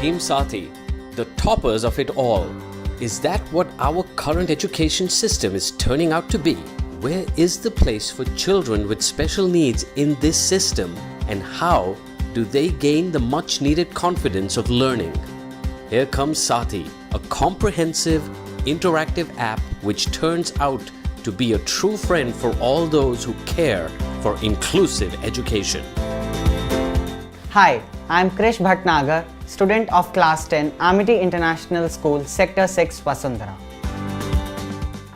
Team Sathi, the toppers of it all. Is that what our current education system is turning out to be? Where is the place for children with special needs in this system, and how do they gain the much needed confidence of learning? Here comes Sathi, a comprehensive, interactive app which turns out to be a true friend for all those who care for inclusive education. Hi, I'm Krish Bhatnagar, student of Class 10, Amity International School, Sector 6, Vasundhara.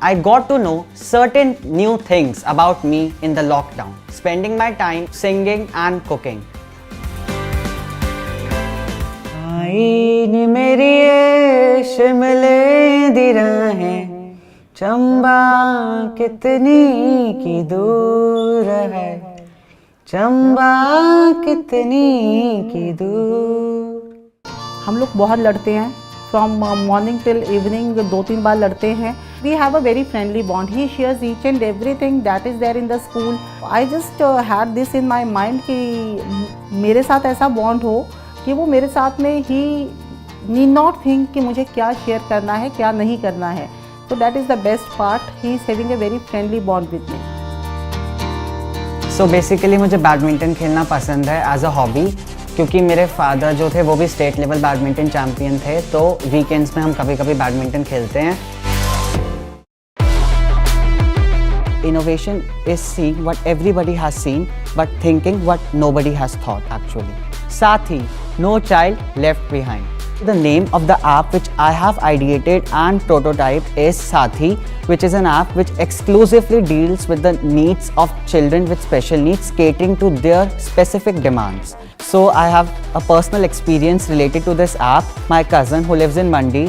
I got to know certain new things about me in the lockdown, spending my time singing and cooking. मेरी शिमले दी राहें चंबा कितनी की दूर है चंबा कितनी की दूर। हम लोग बहुत लड़ते हैं फ्रॉम मॉर्निंग टिल इवनिंग 2-3 बार लड़ते हैं। We have a very friendly bond. He shares each and everything that is there in the school. I just had this in my mind कि मेरे साथ ऐसा बॉन्ड हो कि वो मेरे साथ में ही नीड नॉट थिंक कि मुझे क्या शेयर करना है क्या नहीं करना है। So that is the best part. He is having a very friendly bond with me. So basically मुझे बैडमिंटन खेलना पसंद है एज अ हॉबी, क्योंकि मेरे फादर जो थे वो भी स्टेट लेवल बैडमिंटन चैम्पियन थे, तो वीकेंड्स में हम कभी कभी बैडमिंटन खेलते हैं। Innovation is seeing what everybody has seen, but thinking what nobody has thought actually. Sathi, no child left behind. The name of the app which I have ideated and prototyped is Sathi, which is an app which exclusively deals with the needs of children with special needs, catering to their specific demands. So I have a personal experience related to this app. My cousin who lives in Mandi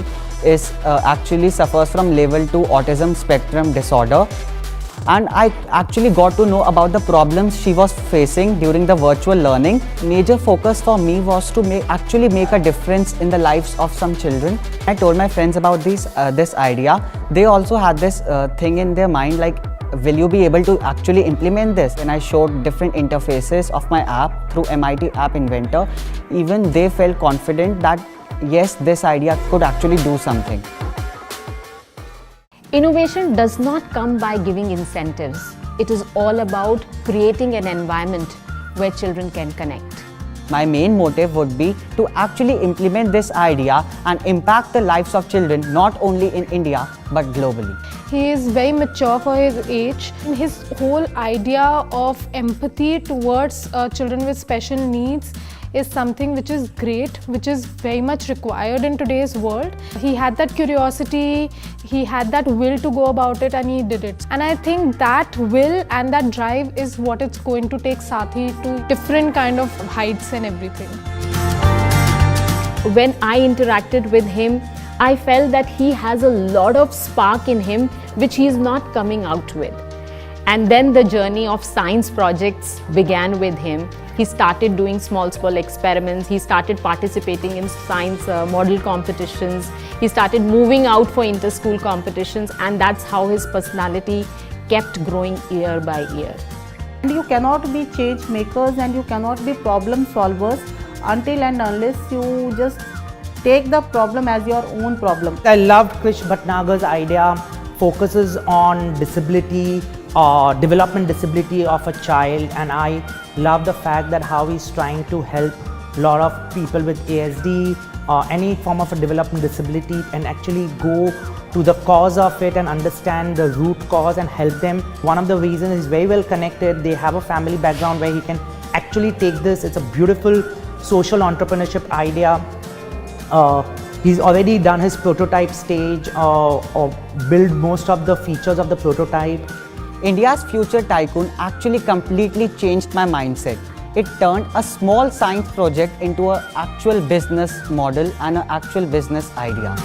actually suffers from level 2 autism spectrum disorder. And I actually got to know about the problems she was facing during the virtual learning. Major focus for me was to actually make a difference in the lives of some children. I told my friends about this idea. They also had this thing in their mind like, will you be able to actually implement this? And I showed different interfaces of my app through MIT App Inventor. Even they felt confident that yes, this idea could actually do something. Innovation does not come by giving incentives. It is all about creating an environment where children can connect. My main motive would be to actually implement this idea and impact the lives of children not only in India but globally. He is very mature for his age. His whole idea of empathy towards children with special needs is something which is great, which is very much required in today's world. He had that curiosity, he had that will to go about it, and he did it. And I think that will and that drive is what it's going to take Sathi to different kind of heights and everything. When I interacted with him, I felt that he has a lot of spark in him which he is not coming out with. And then the journey of science projects began with him. He started doing small experiments. He started participating in science model competitions. He started moving out for inter-school competitions, and that's how his personality kept growing year by year. And you cannot be change makers and you cannot be problem solvers until and unless you just take the problem as your own problem. I loved Krish Bhatnagar's idea, focuses on disability, development disability of a child, and I love the fact that how he's trying to help a lot of people with ASD or any form of a development disability and actually go to the cause of it and understand the root cause and help them. One of the reasons is very well connected. They have a family background where he can actually take this. It's a beautiful social entrepreneurship idea. He's already done his prototype stage or build most of the features of the prototype. India's future tycoon actually completely changed my mindset. It turned a small science project into an actual business model and an actual business idea.